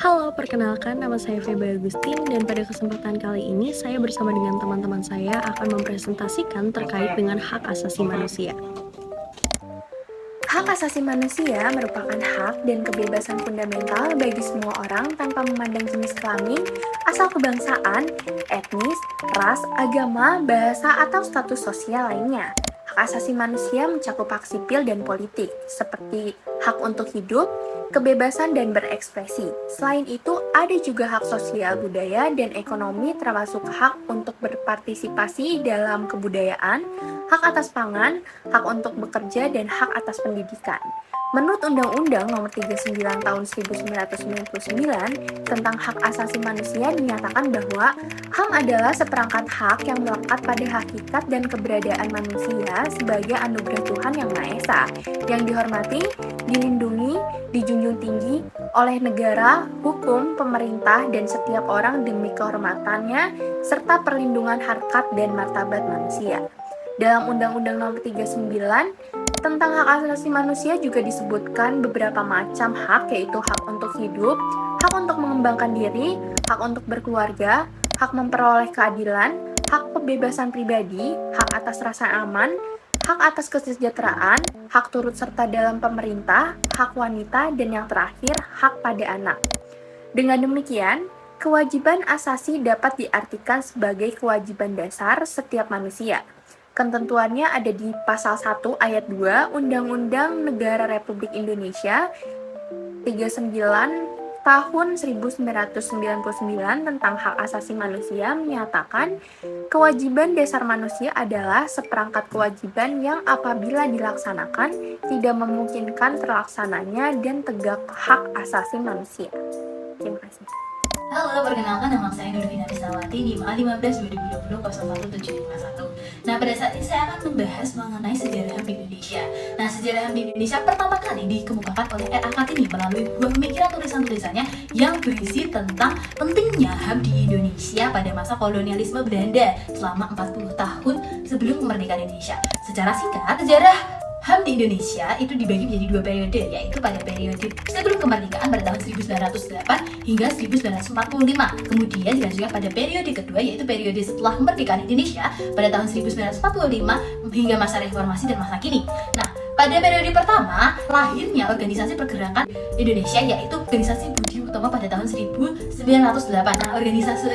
Halo, perkenalkan nama saya Feby Agustin dan pada kesempatan kali ini saya bersama dengan teman-teman saya akan mempresentasikan terkait dengan hak asasi manusia. Hak asasi manusia merupakan hak dan kebebasan fundamental bagi semua orang tanpa memandang jenis kelamin, asal kebangsaan, etnis, ras, agama, bahasa, atau status sosial lainnya. Hak asasi manusia mencakup hak sipil dan politik, seperti hak untuk hidup, kebebasan dan berekspresi. Selain itu, ada juga hak sosial, budaya, dan ekonomi termasuk hak untuk berpartisipasi dalam kebudayaan, hak atas pangan, hak untuk bekerja, dan hak atas pendidikan. Menurut Undang-Undang Nomor 39 Tahun 1999 tentang Hak Asasi Manusia dinyatakan bahwa HAM adalah seperangkat hak yang melekat pada hakikat dan keberadaan manusia sebagai anugerah Tuhan Yang Maha Esa, yang dihormati, dilindungi, dijunjung tinggi oleh negara, hukum, pemerintah, dan setiap orang demi kehormatannya, serta perlindungan harkat dan martabat manusia. Dalam Undang-Undang Nomor 39 tentang hak asasi manusia juga disebutkan beberapa macam hak, yaitu hak untuk hidup, hak untuk mengembangkan diri, hak untuk berkeluarga, hak memperoleh keadilan, hak kebebasan pribadi, hak atas rasa aman, hak atas kesejahteraan, hak turut serta dalam pemerintah, hak wanita, dan yang terakhir, hak pada anak. Dengan demikian, kewajiban asasi dapat diartikan sebagai kewajiban dasar setiap manusia. Ketentuannya ada di Pasal 1 Ayat 2 Undang-Undang Negara Republik Indonesia 39 Tahun 1999 tentang Hak Asasi Manusia menyatakan kewajiban dasar manusia adalah seperangkat kewajiban yang apabila dilaksanakan tidak memungkinkan terlaksananya dan tegak hak asasi manusia. Terima kasih. Halo, perkenalkan nama saya Nurvina Bisawati di MA 15/2020-011751. Nah, pada saat ini saya akan membahas mengenai sejarah HAM di Indonesia. Nah, sejarah HAM di Indonesia pertama kali dikemukakan oleh R.A. Kartini melalui buah pemikiran tulisan-tulisannya yang berisi tentang pentingnya HAM di Indonesia pada masa kolonialisme Belanda selama 40 tahun sebelum kemerdekaan Indonesia. Secara singkat, sejarah HAM di Indonesia itu dibagi menjadi dua periode, yaitu pada periode sebelum kemerdekaan pada tahun 1908 hingga 1945. Kemudian dilanjutkan pada periode kedua, yaitu periode setelah kemerdekaan Indonesia pada tahun 1945 hingga masa reformasi dan masa kini. Nah, pada periode pertama, lahirnya organisasi pergerakan Indonesia, yaitu Organisasi Budi Utomo pada tahun 1908. Nah, organisasi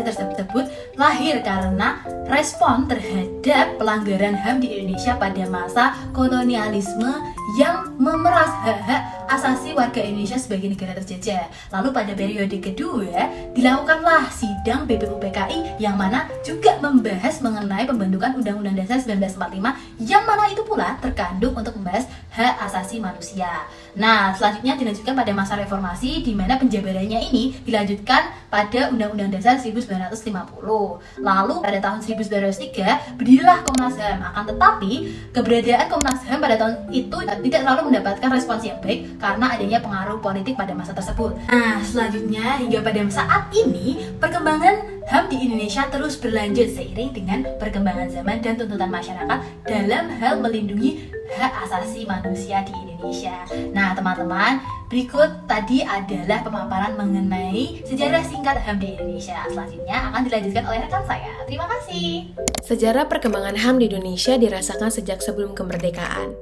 tersebut lahir karena respon terhadap pelanggaran HAM di Indonesia pada masa kolonialisme yang memeras hak-hak asasi warga Indonesia sebagai negara terjajah. Lalu pada periode kedua, dilakukanlah sidang BPUPKI yang mana juga membahas mengenai pembentukan Undang-Undang Dasar 1945 yang mana itu pula terkandung untuk membahas hak asasi manusia. Nah, selanjutnya dilanjutkan pada masa reformasi di mana penjabarannya ini dilanjutkan pada Undang-Undang Dasar 1950. Lalu pada tahun 1903 berdirilah Komnas HAM. Akan tetapi keberadaan Komnas HAM pada tahun itu tidak selalu mendapatkan respons yang baik karena adanya pengaruh politik pada masa tersebut. Nah, selanjutnya hingga pada saat ini perkembangan HAM di Indonesia terus berlanjut seiring dengan perkembangan zaman dan tuntutan masyarakat dalam hal melindungi hak asasi manusia di Indonesia. Nah, teman-teman, berikut tadi adalah pemaparan mengenai sejarah singkat HAM di Indonesia. Selanjutnya akan dilanjutkan oleh rekan saya. Terima kasih. Sejarah perkembangan HAM di Indonesia dirasakan sejak sebelum kemerdekaan.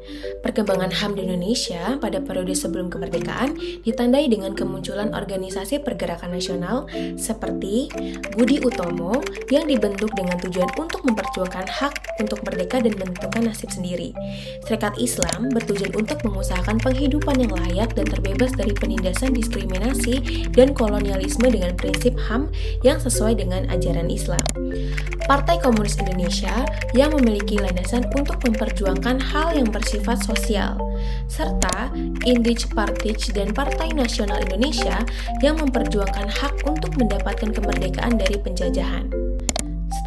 Perkembangan HAM di Indonesia pada periode sebelum kemerdekaan ditandai dengan kemunculan organisasi pergerakan nasional seperti Budi Utomo yang dibentuk dengan tujuan untuk memperjuangkan hak untuk merdeka dan menentukan nasib sendiri. Serikat Islam bertujuan untuk mengusahakan penghidupan yang layak dan terbebas dari penindasan diskriminasi dan kolonialisme dengan prinsip HAM yang sesuai dengan ajaran Islam. Partai Komunis Indonesia yang memiliki landasan untuk memperjuangkan hal yang bersifat sosial, serta Indich Partij dan Partai Nasional Indonesia yang memperjuangkan hak untuk mendapatkan kemerdekaan dari penjajahan.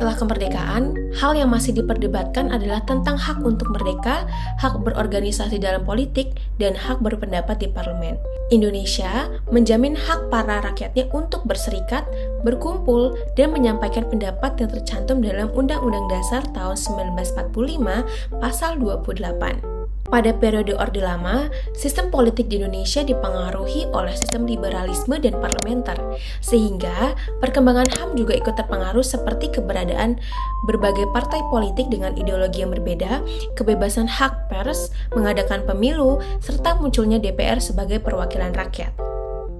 Setelah kemerdekaan, hal yang masih diperdebatkan adalah tentang hak untuk merdeka, hak berorganisasi dalam politik, dan hak berpendapat di parlemen. Indonesia menjamin hak para rakyatnya untuk berserikat, berkumpul, dan menyampaikan pendapat yang tercantum dalam Undang-Undang Dasar tahun 1945 pasal 28. Pada periode Orde Lama, sistem politik di Indonesia dipengaruhi oleh sistem liberalisme dan parlementer, sehingga perkembangan HAM juga ikut terpengaruh seperti keberadaan berbagai partai politik dengan ideologi yang berbeda, kebebasan hak pers, mengadakan pemilu, serta munculnya DPR sebagai perwakilan rakyat.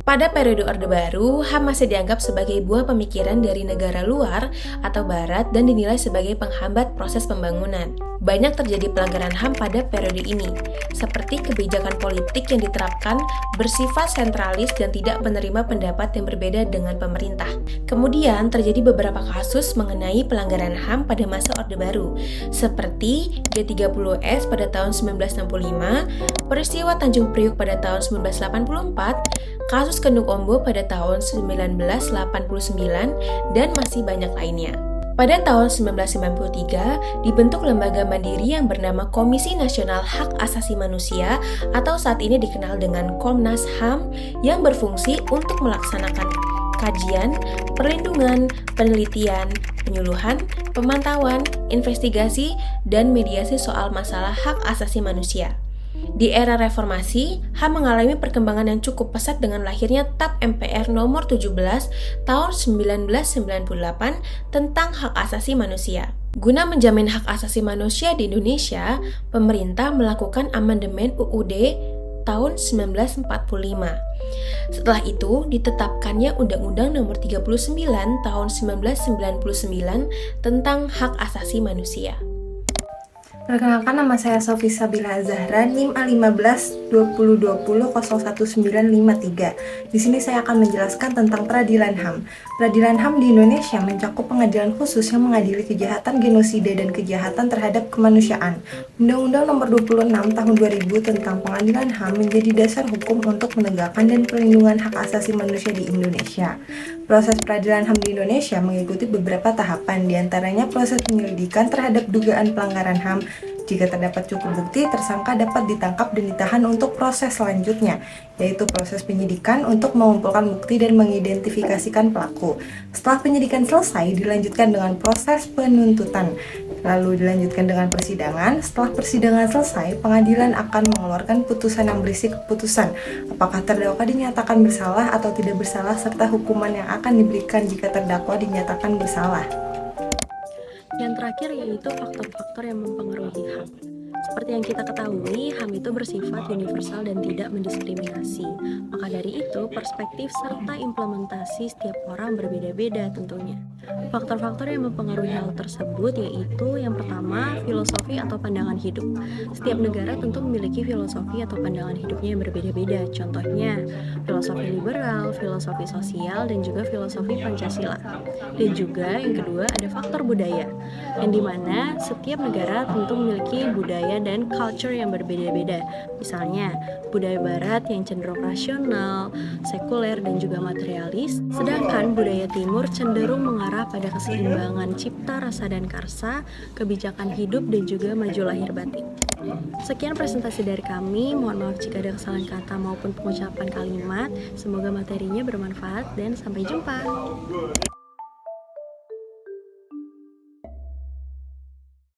Pada periode Orde Baru, HAM masih dianggap sebagai buah pemikiran dari negara luar atau barat dan dinilai sebagai penghambat proses pembangunan. Banyak terjadi pelanggaran HAM pada periode ini, seperti kebijakan politik yang diterapkan bersifat sentralis dan tidak menerima pendapat yang berbeda dengan pemerintah. Kemudian terjadi beberapa kasus mengenai pelanggaran HAM pada masa Orde Baru, seperti G30S pada tahun 1965, peristiwa Tanjung Priuk pada tahun 1984, kasus Kendung Ombo pada tahun 1989, dan masih banyak lainnya. Pada tahun 1993, dibentuk lembaga mandiri yang bernama Komisi Nasional Hak Asasi Manusia atau saat ini dikenal dengan Komnas HAM yang berfungsi untuk melaksanakan kajian, perlindungan, penelitian, penyuluhan, pemantauan, investigasi, dan mediasi soal masalah hak asasi manusia. Di era reformasi, HAM mengalami perkembangan yang cukup pesat dengan lahirnya TAP MPR nomor 17 tahun 1998 tentang hak asasi manusia. Guna menjamin hak asasi manusia di Indonesia, pemerintah melakukan amandemen UUD tahun 1945. Setelah itu, ditetapkannya Undang-Undang nomor 39 tahun 1999 tentang hak asasi manusia. Perkenalkan, nama saya Sofi Sabila Zahra, NIM A15 2020 01953. Di sini saya akan menjelaskan tentang peradilan HAM. Peradilan HAM di Indonesia mencakup pengadilan khusus yang mengadili kejahatan genosida dan kejahatan terhadap kemanusiaan. Undang-Undang Nomor 26 Tahun 2000 tentang Pengadilan HAM menjadi dasar hukum untuk menegakkan dan perlindungan hak asasi manusia di Indonesia. Proses peradilan HAM di Indonesia mengikuti beberapa tahapan, diantaranya proses penyelidikan terhadap dugaan pelanggaran HAM. Jika terdapat cukup bukti, tersangka dapat ditangkap dan ditahan untuk proses selanjutnya, yaitu proses penyidikan untuk mengumpulkan bukti dan mengidentifikasikan pelaku. Setelah penyidikan selesai, dilanjutkan dengan proses penuntutan, lalu dilanjutkan dengan persidangan. Setelah persidangan selesai, pengadilan akan mengeluarkan putusan yang berisi keputusan apakah terdakwa dinyatakan bersalah atau tidak bersalah, serta hukuman yang akan diberikan jika terdakwa dinyatakan bersalah. Yang terakhir yaitu faktor-faktor yang mempengaruhi HAM. Seperti yang kita ketahui, HAM itu bersifat universal dan tidak mendiskriminasi. Maka dari itu, perspektif serta implementasi setiap orang berbeda-beda tentunya. Faktor-faktor yang mempengaruhi hal tersebut yaitu yang pertama, filosofi atau pandangan hidup. Setiap negara tentu memiliki filosofi atau pandangan hidupnya yang berbeda-beda. Contohnya, filosofi liberal, filosofi sosial, dan juga filosofi Pancasila. Dan juga yang kedua ada faktor budaya, yang dimana setiap negara tentu memiliki budaya dan culture yang berbeda-beda. Misalnya, budaya barat yang cenderung rasional, sekuler, dan juga materialis, sedangkan budaya timur cenderung mengarah pada keseimbangan cipta, rasa, dan karsa, kebijakan hidup, dan juga maju lahir batin. Sekian presentasi dari kami, mohon maaf jika ada kesalahan kata maupun pengucapan kalimat. Semoga materinya bermanfaat dan sampai jumpa.